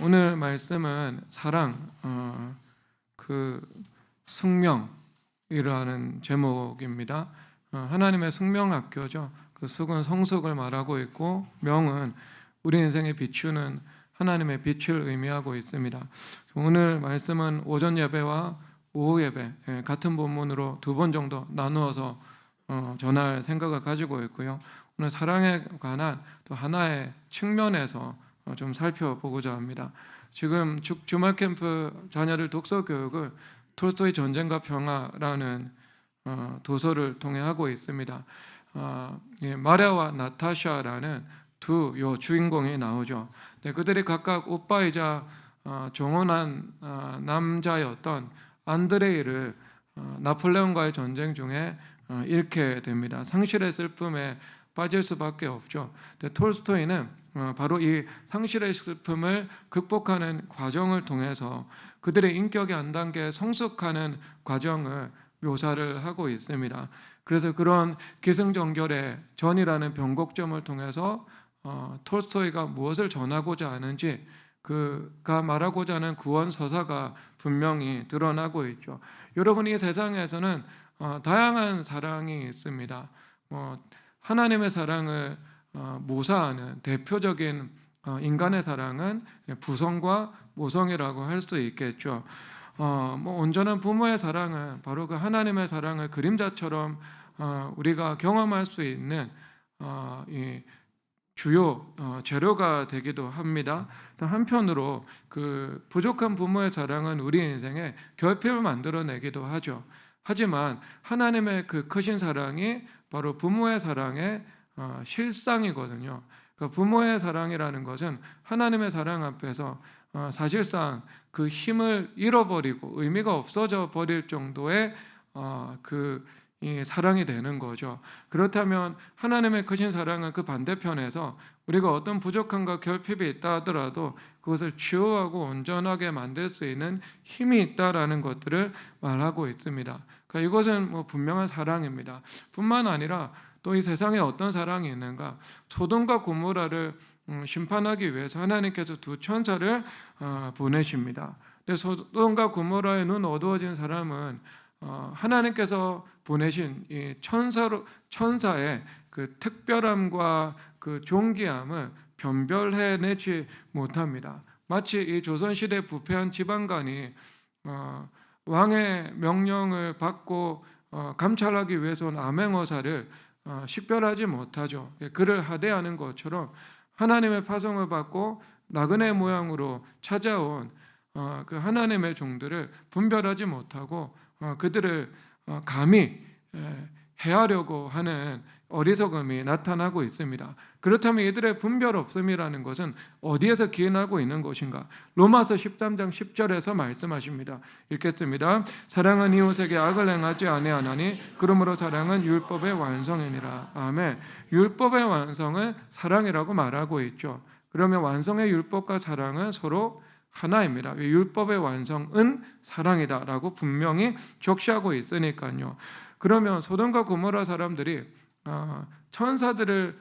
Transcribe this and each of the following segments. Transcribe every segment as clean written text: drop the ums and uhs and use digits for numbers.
오늘 말씀은 사랑, 그 숙명이라는 제목입니다. 하나님의 숙명학교죠. 그 숙은 성숙을 말하고 있고, 명은 우리 인생에 비추는 하나님의 빛을 의미하고 있습니다. 오늘 말씀은 오전 예배와 오후 예배 같은 본문으로 두 번 정도 나누어서 전할 생각을 가지고 있고요. 오늘 사랑에 관한 또 하나의 측면에서 좀 살펴보고자 합니다. 지금 주말 캠프 자녀들 독서 교육을 톨스토이 전쟁과 평화라는 도서를 통해 하고 있습니다. 마랴와 나타샤라는 두 주인공이 나오죠. 그들이 각각 오빠이자 정혼한 남자였던 안드레이를 나폴레옹과의 전쟁 중에 잃게 됩니다. 상실의 슬픔에 빠질 수밖에 없죠. 톨스토이는 바로 이 상실의 슬픔을 극복하는 과정을 통해서 그들의 인격의 한 단계 성숙하는 과정을 묘사를 하고 있습니다. 그래서 그런 기승전결의 전이라는 변곡점을 통해서 톨스토이가 무엇을 전하고자 하는지, 그가 말하고자 하는 구원 서사가 분명히 드러나고 있죠. 여러분, 이 세상에서는 다양한 사랑이 있습니다. 하나님의 사랑을 모사하는 대표적인 인간의 사랑은 부성과 모성이라고 할 수 있겠죠. 온전한 부모의 사랑은 바로 그 하나님의 사랑을 그림자처럼 우리가 경험할 수 있는 이 주요 재료가 되기도 합니다. 한편으로 그 부족한 부모의 사랑은 우리 인생에 결핍을 만들어내기도 하죠. 하지만 하나님의 그 크신 사랑이 바로 부모의 사랑의 실상이거든요. 그러니까 부모의 사랑이라는 것은 하나님의 사랑 앞에서 사실상 그 힘을 잃어버리고 의미가 없어져 버릴 정도의 이 사랑이 되는 거죠. 그렇다면 하나님의 크신 사랑은 그 반대편에서 우리가 어떤 부족함과 결핍이 있다 하더라도 그것을 치유하고 온전하게 만들 수 있는 힘이 있다라는 것들을 말하고 있습니다. 그러니까 이것은 분명한 사랑입니다. 뿐만 아니라 또 이 세상에 어떤 사랑이 있는가? 소돔과 고모라를 심판하기 위해서 하나님께서 두 천사를 보내십니다. 근데 소돔과 고모라의 눈 어두워진 사람은 하나님께서 보내신 이 천사의 그 특별함과 그 존귀함을 변별해내지 못합니다. 마치 이 조선시대 부패한 지방간이 왕의 명령을 받고 감찰하기 위해서 온 암행어사를 식별하지 못하죠. 그를 하대하는 것처럼 하나님의 파송을 받고 나그네 모양으로 찾아온 그 하나님의 종들을 분별하지 못하고 그들을 감히 해하려고 하는 어리석음이 나타나고 있습니다. 그렇다면 이들의 분별 없음이라는 것은 어디에서 기인하고 있는 것인가? 로마서 13장 10절에서 말씀하십니다. 읽겠습니다. 사랑은 이웃에게 악을 행하지 아니하나니 그러므로 사랑은 율법의 완성이니라. 아멘. 율법의 완성을 사랑이라고 말하고 있죠. 그러면 완성의 율법과 사랑은 서로 하나입니다. 율법의 완성은 사랑이다라고 분명히 적시하고 있으니까요. 그러면 소돔과 고모라 사람들이 천사들을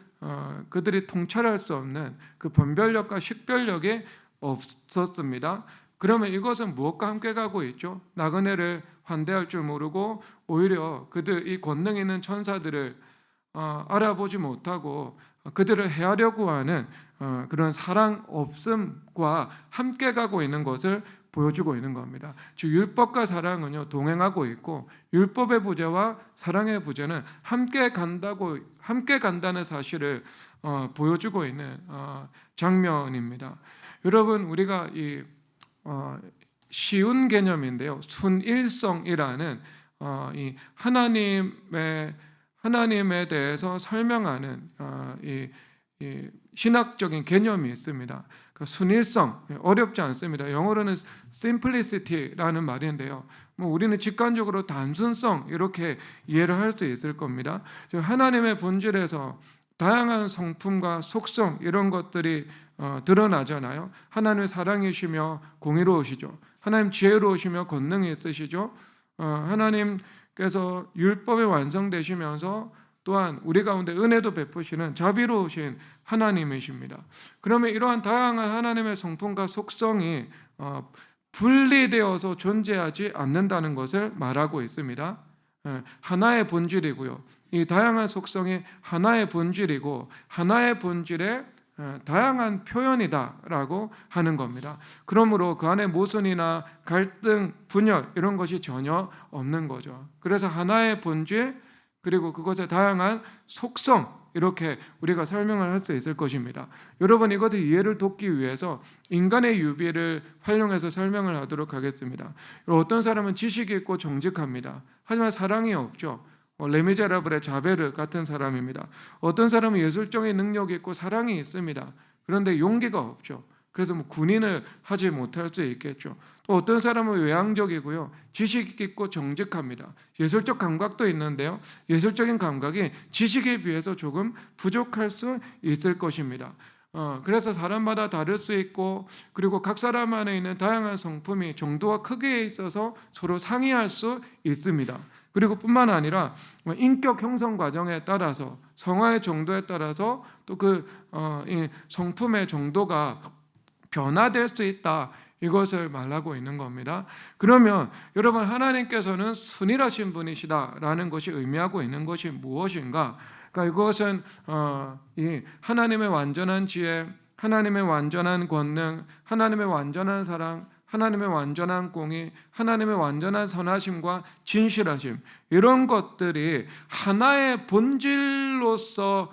그들이 통찰할 수 없는 그 분별력과 식별력이 없었습니다. 그러면 이것은 무엇과 함께 가고 있죠? 나그네를 환대할 줄 모르고 오히려 이 권능 있는 천사들을 알아보지 못하고 그들을 해하려고 하는 그런 사랑 없음과 함께 가고 있는 것을 보여주고 있는 겁니다. 즉 율법과 사랑은요 동행하고 있고 율법의 부재와 사랑의 부재는 함께 간다는 사실을 보여주고 있는 장면입니다. 여러분, 우리가 이 쉬운 개념인데요, 순일성이라는 이 하나님에 대해서 설명하는 이 신학적인 개념이 있습니다. 순일성, 어렵지 않습니다. 영어로는 simplicity라는 말인데요. 우리는 직관적으로 단순성 이렇게 이해를 할 수 있을 겁니다. 하나님의 본질에서 다양한 성품과 속성 이런 것들이 드러나잖아요. 하나님의 사랑이시며 공의로우시죠. 하나님 지혜로우시며 권능이 있으시죠. 하나님께서 율법에 완성되시면서 또한 우리 가운데 은혜도 베푸시는 자비로우신 하나님이십니다. 그러면 이러한 다양한 하나님의 성품과 속성이 분리되어서 존재하지 않는다는 것을 말하고 있습니다. 하나의 본질이고요. 이 다양한 속성이 하나의 본질이고 하나의 본질의 다양한 표현이다라고 하는 겁니다. 그러므로 그 안에 모순이나 갈등, 분열 이런 것이 전혀 없는 거죠. 그래서 하나의 본질 그리고 그것의 다양한 속성 이렇게 우리가 설명을 할 수 있을 것입니다. 여러분 이것의 이해를 돕기 위해서 인간의 유비를 활용해서 설명을 하도록 하겠습니다. 어떤 사람은 지식이 있고 정직합니다. 하지만 사랑이 없죠. 레미제라블의 자베르 같은 사람입니다. 어떤 사람은 예술적인 능력이 있고 사랑이 있습니다. 그런데 용기가 없죠. 그래서 군인을 하지 못할 수 있겠죠. 또 어떤 사람은 외향적이고요. 지식이 있고 정직합니다. 예술적 감각도 있는데요. 예술적인 감각이 지식에 비해서 조금 부족할 수 있을 것입니다. 그래서 사람마다 다를 수 있고 그리고 각 사람 안에 있는 다양한 성품이 정도와 크기에 있어서 서로 상이할 수 있습니다. 그리고 뿐만 아니라 인격 형성 과정에 따라서 성화의 정도에 따라서 또 그 성품의 정도가 변화될 수 있다. 이것을 말하고 있는 겁니다. 그러면 여러분 하나님께서는 순일하신 분이시다라는 것이 의미하고 있는 것이 무엇인가? 그러니까 이것은 이 하나님의 완전한 지혜, 하나님의 완전한 권능, 하나님의 완전한 사랑, 하나님의 완전한 공의, 하나님의 완전한 선하심과 진실하심 이런 것들이 하나의 본질로서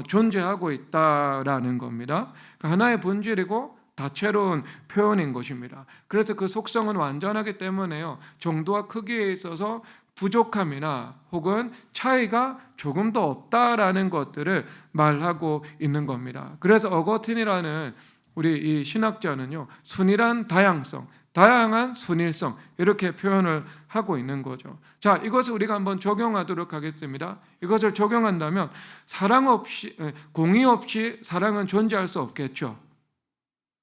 존재하고 있다라는 겁니다. 그러니까 하나의 본질이고 다채로운 표현인 것입니다. 그래서 그 속성은 완전하기 때문에요. 정도와 크기에 있어서 부족함이나 혹은 차이가 조금 더 없다라는 것들을 말하고 있는 겁니다. 그래서 어거틴이라는 우리 이 신학자는요, 순일한 다양성, 다양한 순일성 이렇게 표현을 하고 있는 거죠. 자, 이것을 우리가 한번 적용하도록 하겠습니다. 이것을 적용한다면 사랑 없이 공의 없이 사랑은 존재할 수 없겠죠.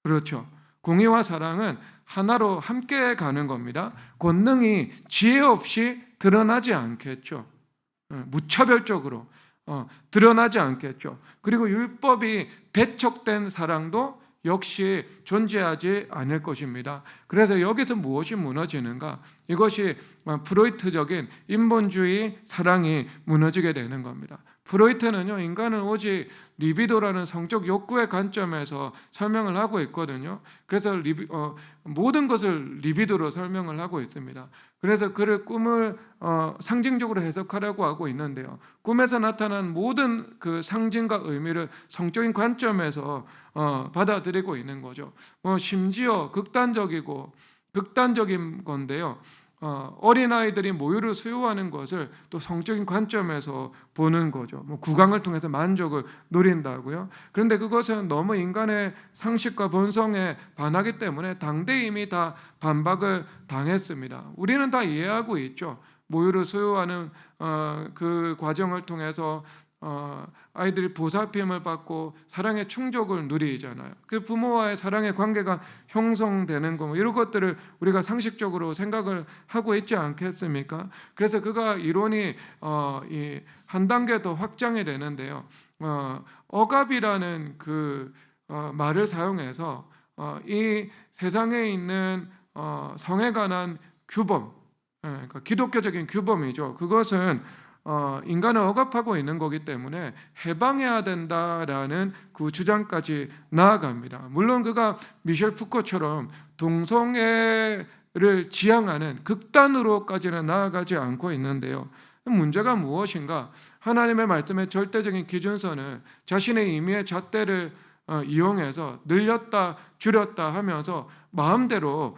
그렇죠. 공의와 사랑은 하나로 함께 가는 겁니다. 권능이 지혜 없이 드러나지 않겠죠. 무차별적으로 드러나지 않겠죠. 그리고 율법이 배척된 사랑도 역시 존재하지 않을 것입니다. 그래서 여기서 무엇이 무너지는가? 이것이 프로이트적인 인본주의 사랑이 무너지게 되는 겁니다. 프로이트는요, 인간은 오직 리비도라는 성적 욕구의 관점에서 설명을 하고 있거든요. 그래서 모든 것을 리비도로 설명을 하고 있습니다. 그래서 그를 꿈을 상징적으로 해석하려고 하고 있는데요. 꿈에서 나타난 모든 그 상징과 의미를 성적인 관점에서 받아들이고 있는 거죠. 심지어 극단적인 건데요. 어린아이들이 모유를 수유하는 것을 또 성적인 관점에서 보는 거죠. 구강을 통해서 만족을 누린다고요. 그런데 그것은 너무 인간의 상식과 본성에 반하기 때문에 당대 이미 다 반박을 당했습니다. 우리는 다 이해하고 있죠. 모유를 수유하는 그 과정을 통해서 아이들이 보살핌을 받고 사랑의 충족을 누리잖아요. 그 부모와의 사랑의 관계가 형성되는 거 이런 것들을 우리가 상식적으로 생각을 하고 있지 않겠습니까? 그래서 그가 이론이 한 단계 더 확장이 되는데요. 억압이라는 그 말을 사용해서 이 세상에 있는 성에 관한 규범, 그러니까 기독교적인 규범이죠. 그것은 인간을 억압하고 있는 거기 때문에 해방해야 된다라는 그 주장까지 나아갑니다. 물론 그가 미셸 푸코처럼 동성애를 지향하는 극단으로까지는 나아가지 않고 있는데요. 문제가 무엇인가? 하나님의 말씀의 절대적인 기준선을 자신의 임의의 잣대를 이용해서 늘렸다 줄였다 하면서 마음대로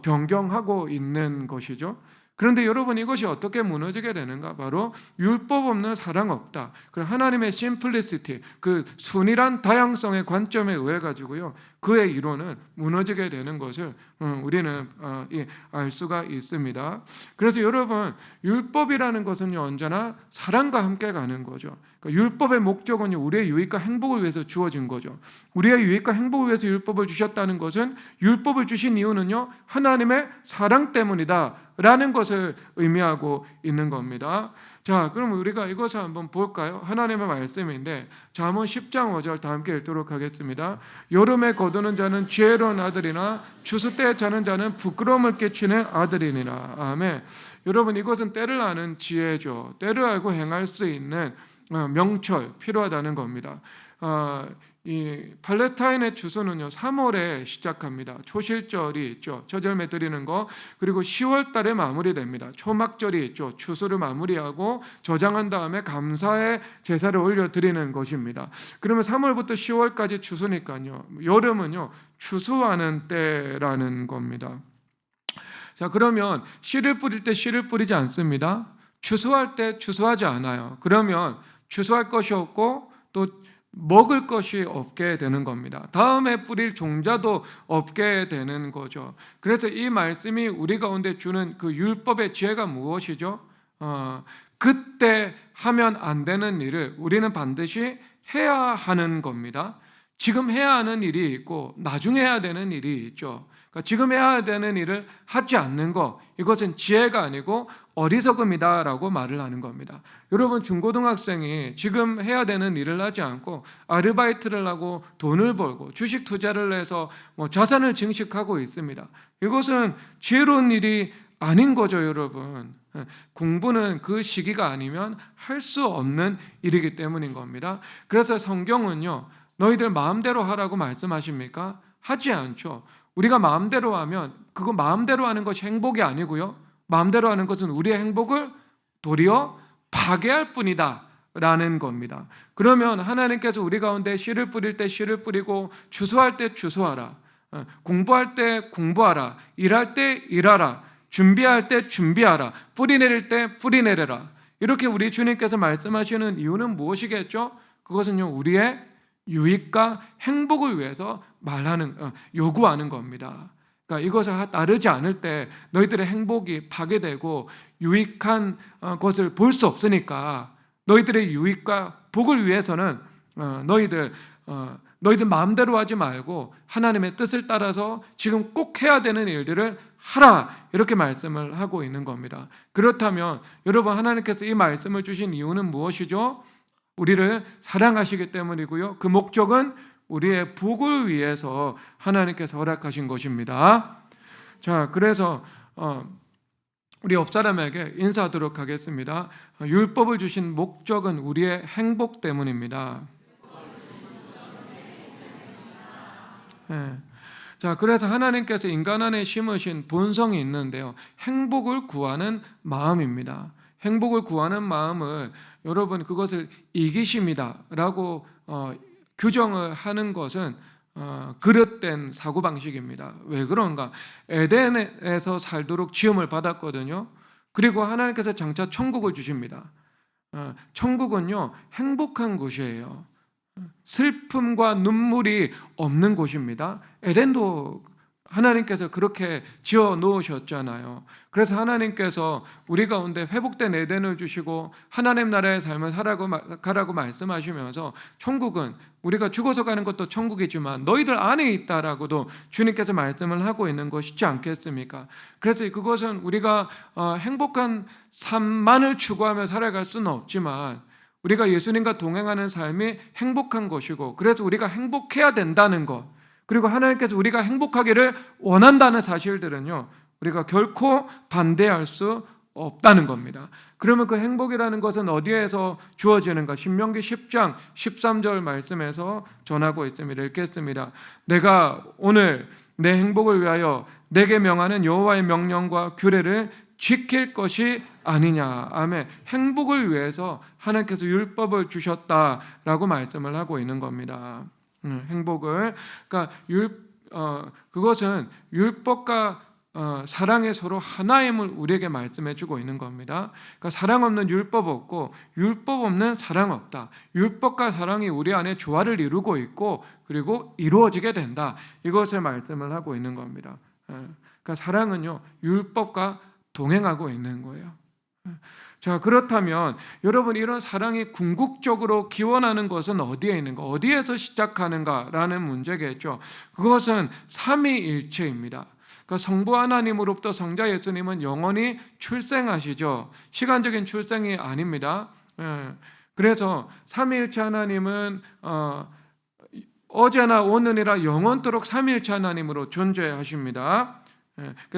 변경하고 있는 것이죠. 그런데 여러분 이것이 어떻게 무너지게 되는가? 바로 율법 없는 사랑 없다. 그 하나님의 심플리시티, 그 순일한 다양성의 관점에 의해 가지고요. 그의 이론은 무너지게 되는 것을 우리는 알 수가 있습니다. 그래서 여러분 율법이라는 것은 언제나 사랑과 함께 가는 거죠. 그러니까 율법의 목적은 우리의 유익과 행복을 위해서 주어진 거죠. 우리의 유익과 행복을 위해서 율법을 주셨다는 것은 율법을 주신 이유는요, 하나님의 사랑 때문이다 라는 것을 의미하고 있는 겁니다. 자, 그럼 우리가 이것을 한번 볼까요? 하나님의 말씀인데 잠언 10장 5절 다 함께 읽도록 하겠습니다. 여름에 거두는 자는 지혜로운 아들이나 추수 때에 자는 자는 부끄러움을 끼치는 아들이니라. 아멘. 여러분, 이것은 때를 아는 지혜죠. 때를 알고 행할 수 있는 명철 필요하다는 겁니다. 이 발렌타인의 추수는요 3월에 시작합니다. 초실절이 있죠, 처절매 드리는 거. 그리고 10월 달에 마무리됩니다. 초막절이 있죠, 추수를 마무리하고 저장한 다음에 감사의 제사를 올려 드리는 것입니다. 그러면 3월부터 10월까지 추수니까요, 여름은요 추수하는 때라는 겁니다. 자, 그러면 씨를 뿌릴 때 씨를 뿌리지 않습니다. 추수할 때 추수하지 않아요. 그러면 추수할 것이 없고 또 먹을 것이 없게 되는 겁니다. 다음에 뿌릴 종자도 없게 되는 거죠. 그래서 이 말씀이 우리 가운데 주는 그 율법의 지혜가 무엇이죠? 그때 하면 안 되는 일을 우리는 반드시 해야 하는 겁니다. 지금 해야 하는 일이 있고 나중에 해야 되는 일이 있죠. 그러니까 지금 해야 되는 일을 하지 않는 것, 이것은 지혜가 아니고 어리석음이다라고 말을 하는 겁니다. 여러분, 중고등학생이 지금 해야 되는 일을 하지 않고 아르바이트를 하고 돈을 벌고 주식 투자를 해서 자산을 증식하고 있습니다. 이것은 지혜로운 일이 아닌 거죠, 여러분. 공부는 그 시기가 아니면 할 수 없는 일이기 때문인 겁니다. 그래서 성경은요, 너희들 마음대로 하라고 말씀하십니까? 하지 않죠. 우리가 마음대로 하면 그거 마음대로 하는 것이 행복이 아니고요, 마음대로 하는 것은 우리의 행복을 도리어 파괴할 뿐이다 라는 겁니다. 그러면 하나님께서 우리 가운데 씨를 뿌릴 때 씨를 뿌리고 추수할 때 추수하라, 공부할 때 공부하라, 일할 때 일하라, 준비할 때 준비하라, 뿌리 내릴 때 뿌리 내려라, 이렇게 우리 주님께서 말씀하시는 이유는 무엇이겠죠? 그것은요, 우리의 유익과 행복을 위해서 요구하는 겁니다. 그러니까 이것을 따르지 않을 때 너희들의 행복이 파괴되고 유익한 것을 볼 수 없으니까 너희들의 유익과 복을 위해서는 너희들 마음대로 하지 말고 하나님의 뜻을 따라서 지금 꼭 해야 되는 일들을 하라, 이렇게 말씀을 하고 있는 겁니다. 그렇다면 여러분, 하나님께서 이 말씀을 주신 이유는 무엇이죠? 우리를 사랑하시기 때문이고요, 그 목적은 우리의 복을 위해서 하나님께서 허락하신 것입니다. 자, 그래서 우리 옆사람에게 인사하도록 하겠습니다. 율법을 주신 목적은 우리의 행복 때문입니다. 네. 자, 그래서 하나님께서 인간 안에 심으신 본성이 있는데요, 행복을 구하는 마음입니다. 행복을 구하는 마음을 여러분, 그것을 이기심이다라고 규정을 하는 것은 그릇된 사고방식입니다. 왜 그런가? 에덴에서 살도록 지음을 받았거든요. 그리고 하나님께서 장차 천국을 주십니다. 천국은요, 행복한 곳이에요. 슬픔과 눈물이 없는 곳입니다. 에덴도 하나님께서 그렇게 지어 놓으셨잖아요. 그래서 하나님께서 우리 가운데 회복된 에덴을 주시고 하나님 나라의 삶을 살아가라고 말씀하시면서 천국은 우리가 죽어서 가는 것도 천국이지만 너희들 안에 있다라고도 주님께서 말씀을 하고 있는 것이지 않겠습니까? 그래서 그것은 우리가 행복한 삶만을 추구하며 살아갈 수는 없지만 우리가 예수님과 동행하는 삶이 행복한 것이고, 그래서 우리가 행복해야 된다는 것, 그리고 하나님께서 우리가 행복하기를 원한다는 사실들은요, 우리가 결코 반대할 수 없다는 겁니다. 그러면 그 행복이라는 것은 어디에서 주어지는가? 신명기 10장 13절 말씀에서 전하고 있습니다. 읽겠습니다. 내가 오늘 내 행복을 위하여 내게 명하는 여호와의 명령과 규례를 지킬 것이 아니냐. 아멘. 행복을 위해서 하나님께서 율법을 주셨다라고 말씀을 하고 있는 겁니다. 행복을, 그러니까 그것은 율법과 사랑의 서로 하나임을 우리에게 말씀해주고 있는 겁니다. 그러니까 사랑 없는 율법 없고 율법 없는 사랑 없다. 율법과 사랑이 우리 안에 조화를 이루고 있고 그리고 이루어지게 된다. 이것을 말씀을 하고 있는 겁니다. 그러니까 사랑은요, 율법과 동행하고 있는 거예요. 자, 그렇다면 여러분, 이런 사랑이 궁극적으로 기원하는 것은 어디에 있는가? 어디에서 시작하는가라는 문제겠죠. 그것은 삼위일체입니다. 그러니까 성부 하나님으로부터 성자 예수님은 영원히 출생하시죠. 시간적인 출생이 아닙니다. 그래서 삼위일체 하나님은 어제나 오늘이라 영원토록 삼위일체 하나님으로 존재하십니다.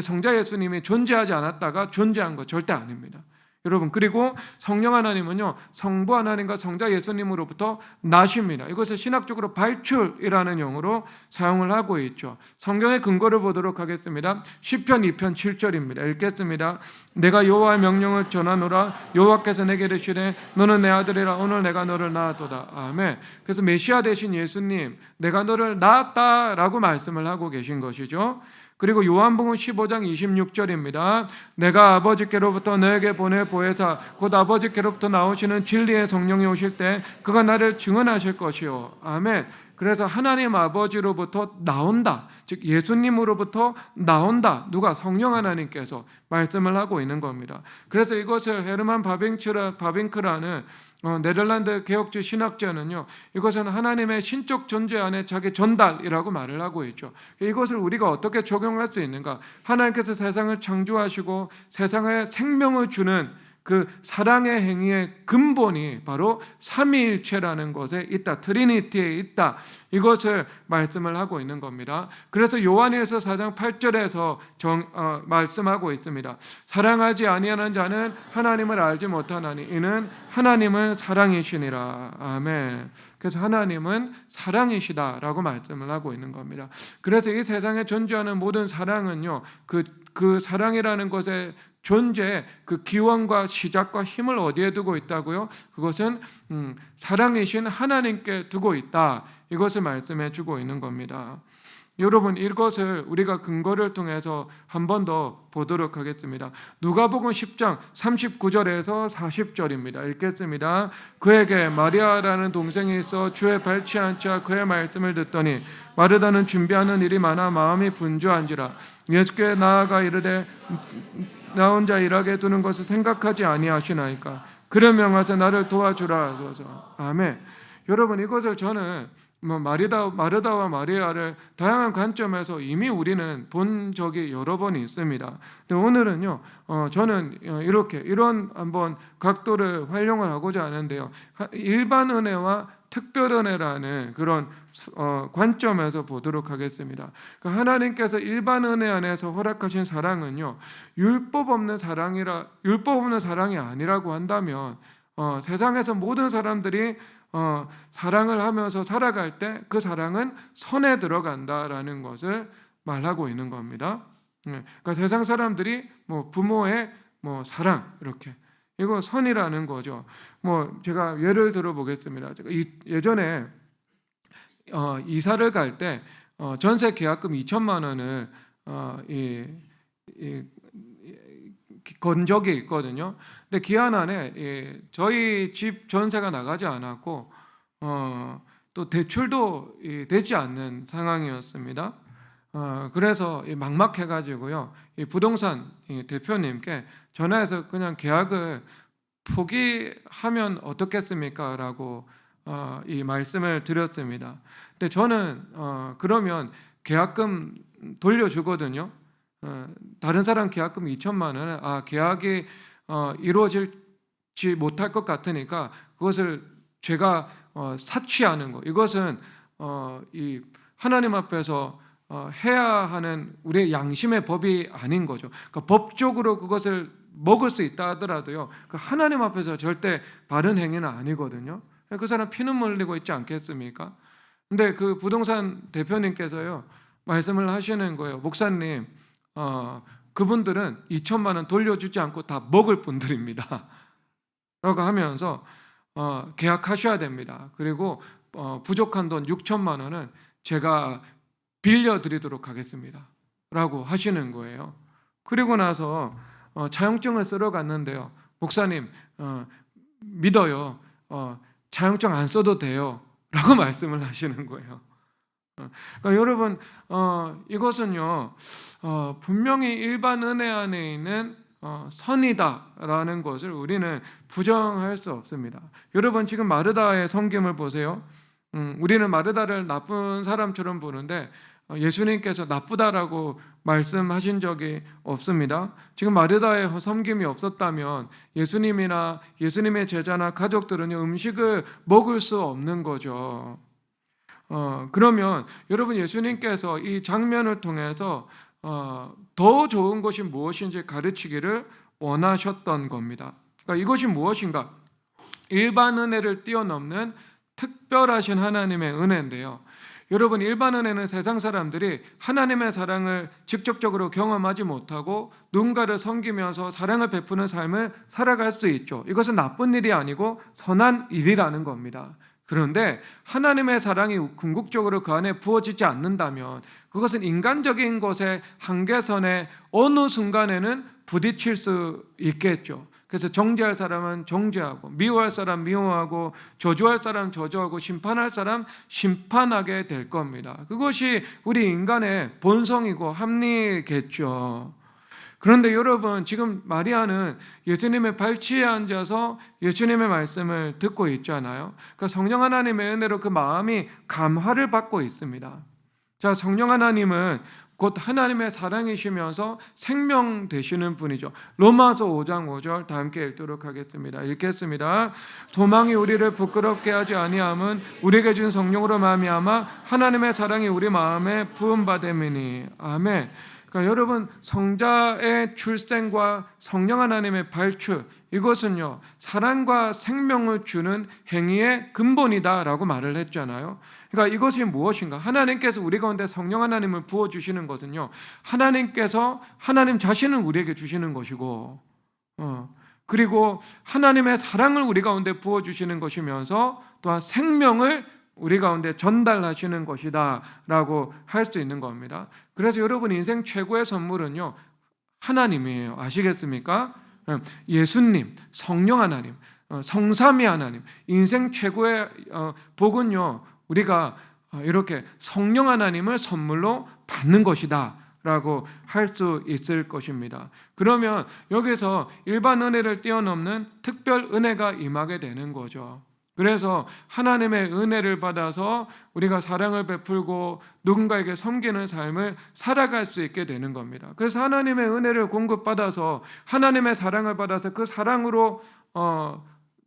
성자 예수님이 존재하지 않았다가 존재한 거 절대 아닙니다. 여러분, 그리고 성령 하나님은요, 성부 하나님과 성자 예수님으로부터 나십니다. 이것을 신학적으로 발출이라는 용어로 사용을 하고 있죠. 성경의 근거를 보도록 하겠습니다. 시편 2편 7절입니다. 읽겠습니다. 내가 여호와의 명령을 전하노라. 여호와께서 내게 이르시되 너는 내 아들이라. 오늘 내가 너를 낳았도다. 아멘. 그래서 메시아 되신 예수님, 내가 너를 낳았다라고 말씀을 하고 계신 것이죠. 그리고 요한복음 15장 26절입니다. 내가 아버지께로부터 너에게 보내 보혜사 곧 아버지께로부터 나오시는 진리의 성령이 오실 때 그가 나를 증언하실 것이요. 아멘. 그래서 하나님 아버지로부터 나온다, 즉 예수님으로부터 나온다. 누가? 성령 하나님께서 말씀을 하고 있는 겁니다. 그래서 이것을 헤르만 바빙크라는 네덜란드 개혁주의 신학자는요, 이것은 하나님의 신적 존재 안에 자기 전달이라고 말을 하고 있죠. 이것을 우리가 어떻게 적용할 수 있는가? 하나님께서 세상을 창조하시고 세상에 생명을 주는 그 사랑의 행위의 근본이 바로 삼위일체라는 것에 있다, 트리니티에 있다, 이것을 말씀을 하고 있는 겁니다. 그래서 요한일서 4장 8절에서 말씀하고 있습니다. 사랑하지 아니하는 자는 하나님을 알지 못하나니 이는 하나님은 사랑이시니라. 아멘. 그래서 하나님은 사랑이시다라고 말씀을 하고 있는 겁니다. 그래서 이 세상에 존재하는 모든 사랑은요, 그 사랑이라는 것에 존재의 그 기원과 시작과 힘을 어디에 두고 있다고요? 그것은 사랑이신 하나님께 두고 있다. 이것을 말씀해 주고 있는 겁니다. 여러분, 이것을 우리가 근거를 통해서 한 번 더 보도록 하겠습니다. 누가복음 10장 39절에서 40절입니다. 읽겠습니다. 그에게 마리아라는 동생이 있어 주의 발치 앉자 그의 말씀을 듣더니 마르다는 준비하는 일이 많아 마음이 분주한지라. 예수께 나아가 이르되 나 혼자 일하게 두는 것을 생각하지 아니하시나이까. 그를 명하사 나를 도와주라 하소서. 아멘. 여러분, 이것을 저는 마르다와 마리아를 다양한 관점에서 이미 우리는 본 적이 여러 번 있습니다. 근데 오늘은요, 저는 이런 한번 각도를 활용을 하고자 하는데요. 일반 은혜와 특별 은혜라는 그런 관점에서 보도록 하겠습니다. 그러니까 하나님께서 일반 은혜 안에서 허락하신 사랑은요, 율법 없는 사랑이 아니라고 한다면 세상에서 모든 사람들이 사랑을 하면서 살아갈 때 그 사랑은 선에 들어간다라는 것을 말하고 있는 겁니다. 그러니까 세상 사람들이 부모의 사랑, 이렇게 이거 선이라는 거죠. 제가 예를 들어 보겠습니다. 제가 예전에 이사를 갈 때 전세 계약금 2천만 원을 건 적이 있거든요. 근데 기한 안에 저희 집 전세가 나가지 않았고 또 대출도 되지 않는 상황이었습니다. 그래서 막막해가지고요, 이 부동산 대표님께 전화해서 그냥 계약을 포기하면 어떻겠습니까? 라고 이 말씀을 드렸습니다. 근데 저는 그러면 계약금 돌려주거든요. 다른 사람 계약금 2천만 원, 계약이 이루어지지 못할 것 같으니까 그것을 제가 사취하는 거, 이것은 이 하나님 앞에서 해야 하는 우리의 양심의 법이 아닌 거죠. 그러니까 법적으로 그것을 먹을 수 있다 하더라도요, 그 하나님 앞에서 절대 바른 행위는 아니거든요. 그 사람 피눈물 흘리고 있지 않겠습니까? 근데 그 부동산 대표님께서요, 말씀을 하시는 거예요. 목사님, 그분들은 2천만 원 돌려주지 않고 다 먹을 분들입니다. 라고 하면서 계약하셔야 됩니다. 그리고 부족한 돈 6천만 원은 제가 빌려드리도록 하겠습니다. 라고 하시는 거예요. 그리고 나서 차용증을 쓰러 갔는데요, 목사님, 믿어요. 차용증 안 써도 돼요. 라고 말씀을 하시는 거예요. 그러니까 여러분, 이것은요, 분명히 일반 은혜 안에 있는 선이다라는 것을 우리는 부정할 수 없습니다. 여러분, 지금 마르다의 섬김을 보세요. 우리는 마르다를 나쁜 사람처럼 보는데 예수님께서 나쁘다라고 말씀하신 적이 없습니다. 지금 마르다의 섬김이 없었다면 예수님이나 예수님의 제자나 가족들은 음식을 먹을 수 없는 거죠. 그러면 여러분, 예수님께서 이 장면을 통해서 더 좋은 것이 무엇인지 가르치기를 원하셨던 겁니다. 그러니까 이것이 무엇인가? 일반 은혜를 뛰어넘는 특별하신 하나님의 은혜인데요. 여러분, 일반 은혜는 세상 사람들이 하나님의 사랑을 직접적으로 경험하지 못하고 누군가를 섬기면서 사랑을 베푸는 삶을 살아갈 수 있죠. 이것은 나쁜 일이 아니고 선한 일이라는 겁니다. 그런데 하나님의 사랑이 궁극적으로 그 안에 부어지지 않는다면 그것은 인간적인 것의 한계선에 어느 순간에는 부딪힐 수 있겠죠. 그래서 정죄할 사람은 정죄하고, 미워할 사람 미워하고, 저주할 사람 저주하고, 심판할 사람 심판하게 될 겁니다. 그것이 우리 인간의 본성이고 합리겠죠. 그런데 여러분, 지금 마리아는 예수님의 발치에 앉아서 예수님의 말씀을 듣고 있잖아요. 그러니까 성령 하나님의 은혜로 그 마음이 감화를 받고 있습니다. 자, 성령 하나님은 곧 하나님의 사랑이시면서 생명 되시는 분이죠. 로마서 5장 5절 다 함께 읽도록 하겠습니다. 읽겠습니다. 소망이 우리를 부끄럽게 하지 아니함은 우리에게 준 성령으로 말미암아 하나님의 사랑이 우리 마음에 부음받음이니. 아멘. 그러니까 여러분, 성자의 출생과 성령 하나님의 발출, 이것은요 사랑과 생명을 주는 행위의 근본이다라고 말을 했잖아요. 그러니까 이것이 무엇인가? 하나님께서 우리 가운데 성령 하나님을 부어주시는 것은요, 하나님께서 하나님 자신을 우리에게 주시는 것이고, 그리고 하나님의 사랑을 우리 가운데 부어주시는 것이면서 또한 생명을 우리 가운데 전달하시는 것이다 라고 할 수 있는 겁니다. 그래서 여러분, 인생 최고의 선물은요 하나님이에요. 아시겠습니까? 예수님, 성령 하나님, 성삼위 하나님. 인생 최고의 복은요, 우리가 이렇게 성령 하나님을 선물로 받는 것이다 라고 할 수 있을 것입니다. 그러면 여기서 일반 은혜를 뛰어넘는 특별 은혜가 임하게 되는 거죠. 그래서 하나님의 은혜를 받아서 우리가 사랑을 베풀고 누군가에게 섬기는 삶을 살아갈 수 있게 되는 겁니다. 그래서 하나님의 은혜를 공급받아서 하나님의 사랑을 받아서 그 사랑으로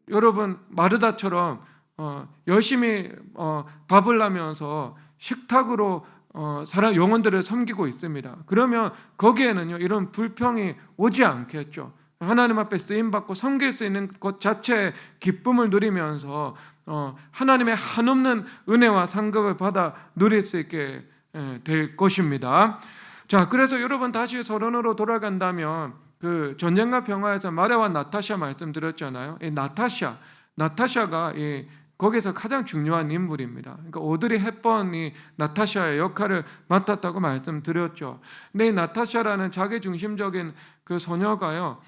여러분, 마르다처럼 열심히 밥을 하면서 식탁으로 사람 영혼들을 섬기고 있습니다. 그러면 거기에는요 이런 불평이 오지 않겠죠. 하나님 앞에 쓰임받고 섬길 수 있는 것 자체의 기쁨을 누리면서 하나님의 한없는 은혜와 상급을 받아 누릴 수 있게 될 것입니다. 자, 그래서 여러분, 다시 서론으로 돌아간다면 그 전쟁과 평화에서 마리아와 나타샤 말씀드렸잖아요. 이 나타샤가 거기서 가장 중요한 인물입니다. 그러니까 오드리 헵번이 나타샤의 역할을 맡았다고 말씀드렸죠. 근데 이 나타샤라는 자기중심적인 그 소녀가요,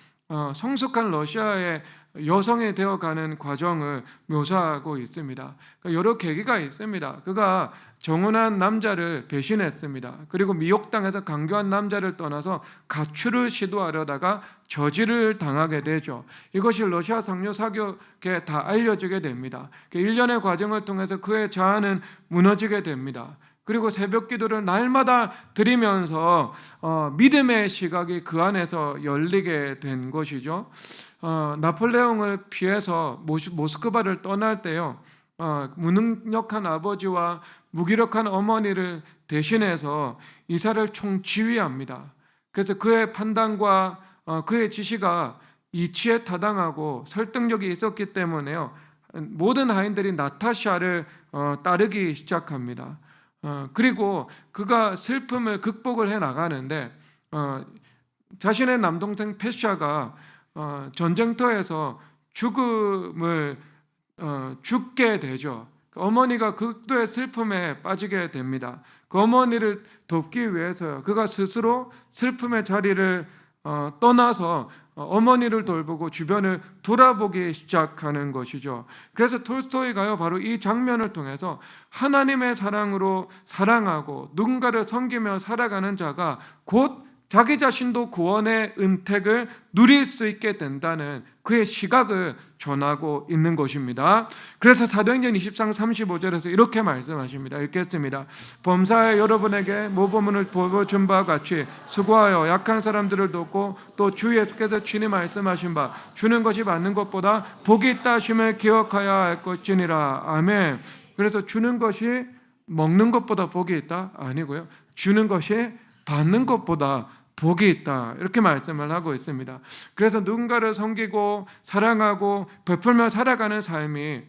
성숙한 러시아의 여성이 되어가는 과정을 묘사하고 있습니다. 그러니까 여러 계기가 있습니다. 그가 정혼한 남자를 배신했습니다. 그리고 미혹당해서 강교한 남자를 떠나서 가출을 시도하려다가 저지를 당하게 되죠. 이것이 러시아 상류 사교계에 다 알려지게 됩니다. 일련의 과정을 통해서 그의 자아는 무너지게 됩니다. 그리고 새벽 기도를 날마다 드리면서 믿음의 시각이 그 안에서 열리게 된 것이죠. 나폴레옹을 피해서 모스크바를 떠날 때요, 무능력한 아버지와 무기력한 어머니를 대신해서 이사를 총지휘합니다. 그래서 그의 판단과 그의 지시가 이치에 타당하고 설득력이 있었기 때문에요, 모든 하인들이 나타샤를 따르기 시작합니다. 그리고 그가 슬픔을 극복을 해 나가는데 자신의 남동생 페샤가 전쟁터에서 죽게 되죠. 어머니가 극도의 슬픔에 빠지게 됩니다. 그 어머니를 돕기 위해서 그가 스스로 슬픔의 자리를 떠나서 어머니를 돌보고 주변을 돌아보기 시작하는 것이죠. 그래서 톨스토이가요 바로 이 장면을 통해서 하나님의 사랑으로 사랑하고 누군가를 섬기며 살아가는 자가 곧 자기 자신도 구원의 은택을 누릴 수 있게 된다는 그의 시각을 전하고 있는 것입니다. 그래서 사도행전 23장 35절에서 이렇게 말씀하십니다. 읽겠습니다. 범사에 여러분에게 모범을 보여준 바와 같이 수고하여 약한 사람들을 돕고 또 주 예수께서 친히 말씀하신 바 주는 것이 받는 것보다 복이 있다 하심을 기억하여야 할 것이니라. 아멘. 그래서 주는 것이 먹는 것보다 복이 있다? 아니고요. 주는 것이 받는 것보다 복이 있다, 이렇게 말씀을 하고 있습니다. 그래서 누군가를 섬기고 사랑하고 베풀며 살아가는 삶이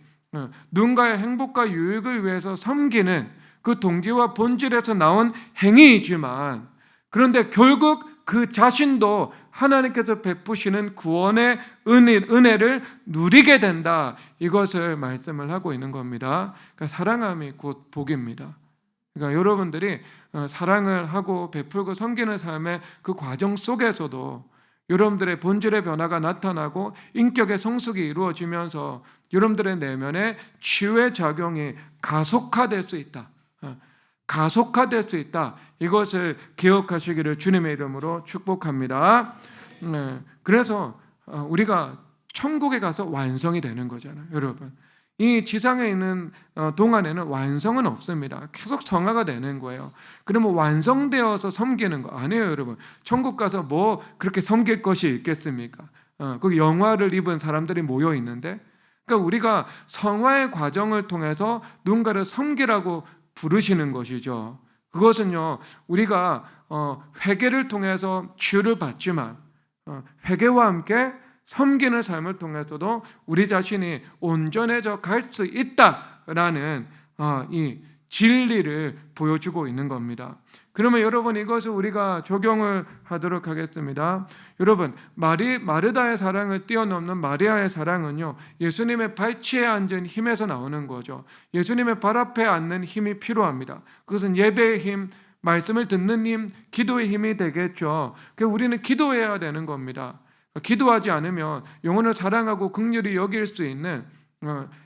누군가의 행복과 유익을 위해서 섬기는 그 동기와 본질에서 나온 행위이지만, 그런데 결국 그 자신도 하나님께서 베푸시는 구원의 은혜를 누리게 된다, 이것을 말씀을 하고 있는 겁니다. 그러니까 사랑함이 곧 복입니다. 그러니까 여러분들이 사랑을 하고 베풀고 섬기는 삶의 그 과정 속에서도 여러분들의 본질의 변화가 나타나고 인격의 성숙이 이루어지면서 여러분들의 내면에 치유의 작용이 가속화될 수 있다. 가속화될 수 있다. 이것을 기억하시기를 주님의 이름으로 축복합니다. 그래서 우리가 천국에 가서 완성이 되는 거잖아요, 여러분. 이 지상에 있는 동안에는 완성은 없습니다. 계속 정화가 되는 거예요. 그러면 완성되어서 섬기는 거 아니에요, 여러분. 천국 가서 뭐 그렇게 섬길 것이 있겠습니까? 그 영화를 입은 사람들이 모여 있는데, 그러니까 우리가 성화의 과정을 통해서 누군가를 섬기라고 부르시는 것이죠. 그것은요, 우리가 회개를 통해서 치유를 받지만 회개와 함께 섬기는 삶을 통해서도 우리 자신이 온전해져 갈 수 있다라는 이 진리를 보여주고 있는 겁니다. 그러면 여러분, 이것을 우리가 적용을 하도록 하겠습니다. 여러분, 마르다의 사랑을 뛰어넘는 마리아의 사랑은요, 예수님의 발치에 앉은 힘에서 나오는 거죠. 예수님의 발 앞에 앉는 힘이 필요합니다. 그것은 예배의 힘, 말씀을 듣는 힘, 기도의 힘이 되겠죠. 그래서 우리는 기도해야 되는 겁니다. 기도하지 않으면 영혼을 사랑하고 긍휼히 여길 수 있는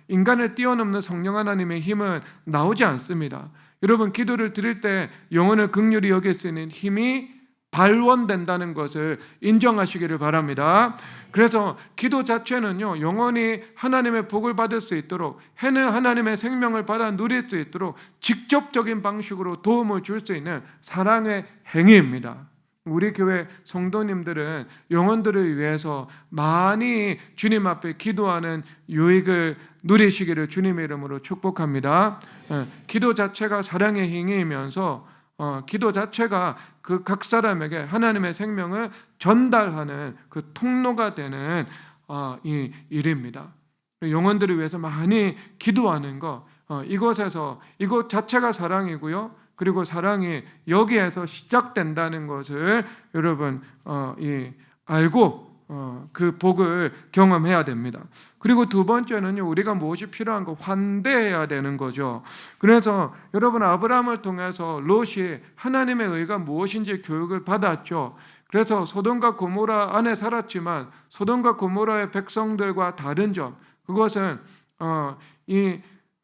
인간을 뛰어넘는 성령 하나님의 힘은 나오지 않습니다. 여러분, 기도를 드릴 때 영혼을 긍휼히 여길 수 있는 힘이 발원된다는 것을 인정하시기를 바랍니다. 그래서 기도 자체는요, 영혼이 하나님의 복을 받을 수 있도록, 해는 하나님의 생명을 받아 누릴 수 있도록 직접적인 방식으로 도움을 줄 수 있는 사랑의 행위입니다. 우리 교회 성도님들은 영혼들을 위해서 많이 주님 앞에 기도하는 유익을 누리시기를 주님의 이름으로 축복합니다. 기도 자체가 사랑의 행위이면서 기도 자체가 그 각 사람에게 하나님의 생명을 전달하는 그 통로가 되는 이 일입니다. 영혼들을 위해서 많이 기도하는 것, 이것 자체가 사랑이고요. 그리고 사랑이 여기에서 시작된다는 것을 여러분 알고 그 복을 경험해야 됩니다. 그리고 두 번째는요, 우리가 무엇이 필요한 거, 환대해야 되는 거죠. 그래서 여러분, 아브라함을 통해서 롯이 하나님의 의가 무엇인지 교육을 받았죠. 그래서 소돔과 고모라 안에 살았지만 소돔과 고모라의 백성들과 다른 점, 그것은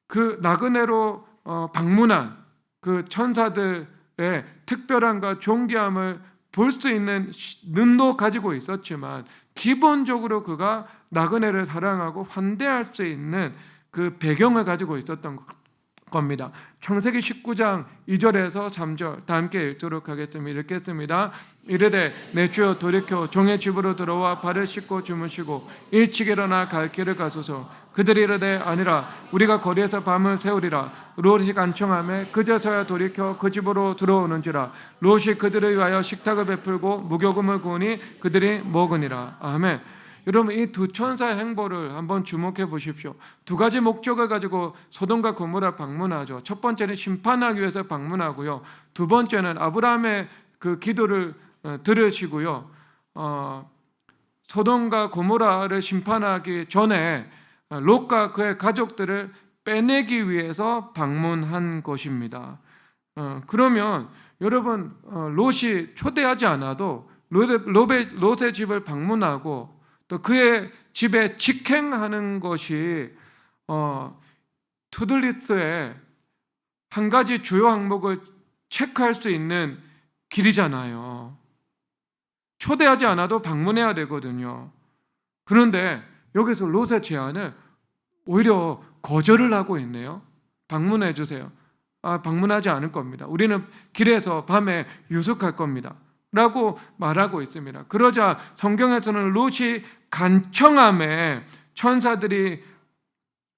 그 나그네로 방문한 그 천사들의 특별함과 존귀함을 볼 수 있는 눈도 가지고 있었지만, 기본적으로 그가 나그네를 사랑하고 환대할 수 있는 그 배경을 가지고 있었던 겁니다. 창세기 19장 2절에서 3절 다 함께 읽도록 하겠습니다. 읽겠습니다. 이르되 내 주여 돌이켜 종의 집으로 들어와 발을 씻고 주무시고 일찍 일어나 갈 길을 가소서. 그들이 이르되 아니라 우리가 거리에서 밤을 새우리라. 롯이 간청하매 그제서야 돌이켜 그 집으로 들어오는지라. 롯이 그들을 위하여 식탁을 베풀고 무교금을 구우니 그들이 먹으니라. 아멘. 여러분, 이 두 천사의 행보를 한번 주목해 보십시오. 두 가지 목적을 가지고 소돔과 고모라 방문하죠. 첫 번째는 심판하기 위해서 방문하고요. 두 번째는 아브라함의 그 기도를 들으시고요. 소돔과 고모라를 심판하기 전에 롯과 그의 가족들을 빼내기 위해서 방문한 것입니다. 그러면 여러분, 롯이 초대하지 않아도 롯의 집을 방문하고 또 그의 집에 직행하는 것이 투두리스트에 한 가지 주요 항목을 체크할 수 있는 길이잖아요. 초대하지 않아도 방문해야 되거든요. 그런데 여기서 롯의 제안을 오히려 거절을 하고 있네요. 방문해 주세요. 방문하지 않을 겁니다. 우리는 길에서 밤에 유숙할 겁니다. 라고 말하고 있습니다. 그러자 성경에서는 롯이 간청함에 천사들이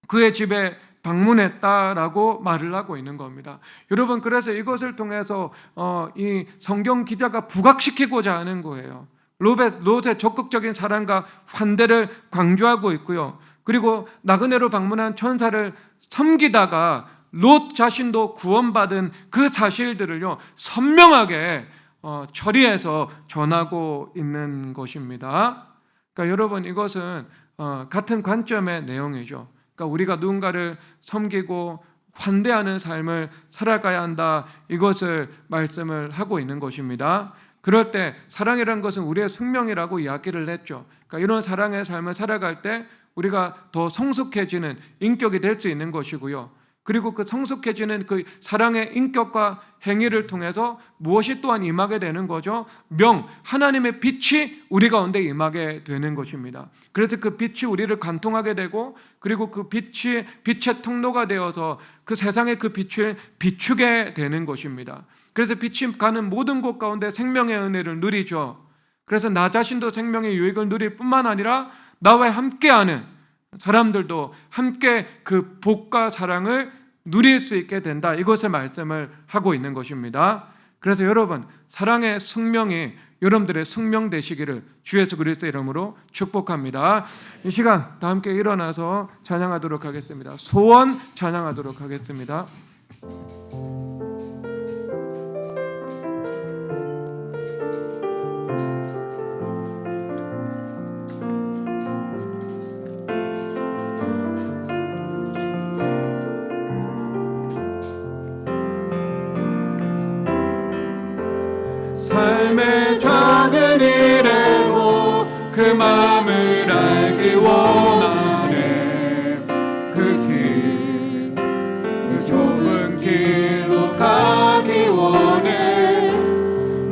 그의 집에 방문했다라고 말을 하고 있는 겁니다. 여러분, 그래서 이것을 통해서 이 성경 기자가 부각시키고자 하는 거예요. 롯의 적극적인 사랑과 환대를 강조하고 있고요. 그리고 나그네로 방문한 천사를 섬기다가 롯 자신도 구원받은 그 사실들을요 선명하게 처리해서 전하고 있는 것입니다. 그러니까 여러분, 이것은 같은 관점의 내용이죠. 그러니까 우리가 누군가를 섬기고 환대하는 삶을 살아가야 한다, 이것을 말씀을 하고 있는 것입니다. 그럴 때 사랑이라는 것은 우리의 숙명이라고 이야기를 했죠. 그러니까 이런 사랑의 삶을 살아갈 때 우리가 더 성숙해지는 인격이 될 수 있는 것이고요. 그리고 그 성숙해지는 그 사랑의 인격과 행위를 통해서 무엇이 또한 임하게 되는 거죠? 하나님의 빛이 우리 가운데 임하게 되는 것입니다. 그래서 그 빛이 우리를 관통하게 되고, 그리고 그 빛의 통로가 되어서 그 세상의 그 빛을 비추게 되는 것입니다. 그래서 빛이 가는 모든 곳 가운데 생명의 은혜를 누리죠. 그래서 나 자신도 생명의 유익을 누릴 뿐만 아니라 나와 함께하는 사람들도 함께 그 복과 사랑을 누릴 수 있게 된다, 이것을 말씀을 하고 있는 것입니다. 그래서 여러분, 사랑의 숙명이 여러분들의 숙명 되시기를 주 예수 그리스도의 이름으로 축복합니다. 이 시간 다 함께 일어나서 찬양하도록 하겠습니다. 소원 찬양하도록 하겠습니다. 삶의 작은 일에도 그 마음을 알기 원하네. 그 좁은 길로 가기 원해.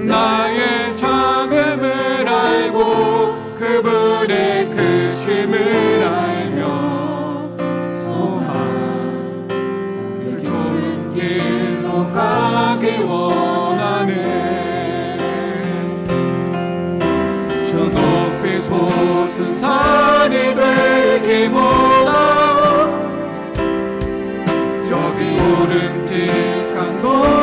나의 작음을 알고 그분의 크심을 알며 소망 그 좁은 길로 가기 원하네. 솟은 산이 되기보다 저기 오름직한 곳